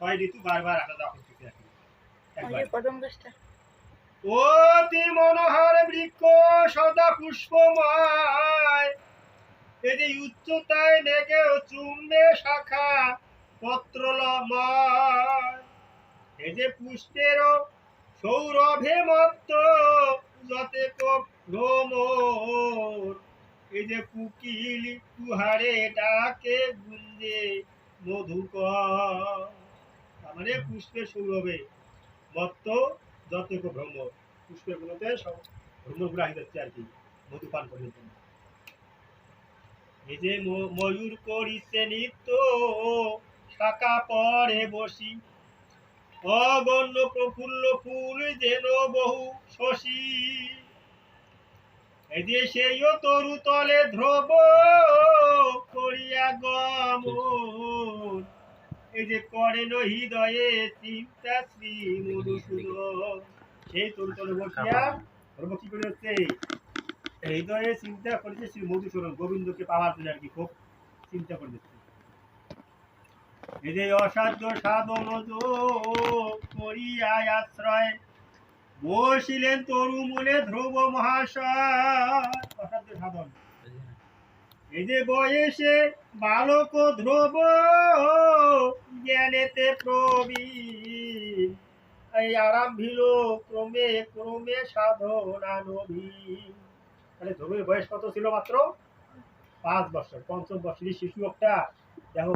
ছয় ঋতু বারবার আসা যাওয়া করতেছে আর কি। প্রথম গাছটা অতি মনোহর বৃক্ষ সদা পুষ্পময়, এই যে উচ্চতায় নেগে চুম্বে শাখা পত্রলময়, এই যে পুষ্পেরও সৌরভে মত্ত যতেক ভ্রমর, এই যে কুকিল কুহারে ডাকে গুঞ্জে মধুকর। তার মানে পুষ্পের সৌরভে মত্ত যতেক ভ্রমর, পুষ্পের গুলোতে সব ভ্রমরগুলো আসে যাচ্ছে আর কি মধু পান করার জন্য। এই যে ময়ূর করিছে নিত্য শাখা পরে বসি, অগণ্য প্রফুল্ল ফুল যেন বহু শশী, এই যে সেইও তরু তলে ধ্রুব করিয়া গমন, এই যে করেন হৃদয়ে চিন্তা শ্রী মধুসূদন, সেই তরু তলে বসিয়া ধ্রুব কি করে হচ্ছে হৃদয়ে চিন্তা করেছে শ্রী মধুসূদন, গোবিন্দকে পাওয়ার জন্য আর কি খুব চিন্তা করে দিচ্ছে। এই যে অসাধ্য সাধন করিয়া আশ্রয় বসিলেন তরু মূলে ধ্রুব মহাশয়। অসাধ্য সাধন, এই যে বয়সে বালক ধ্রুব জ্ঞানেতে প্রবীণ, এই আরম্ভিল ক্রমে ক্রমে সাধনা নবীন। তাহলে ধ্রুবের বয়স কত ছিল? মাত্র 5 বছর। পঞ্চম বছরের শিশু একটা দেখো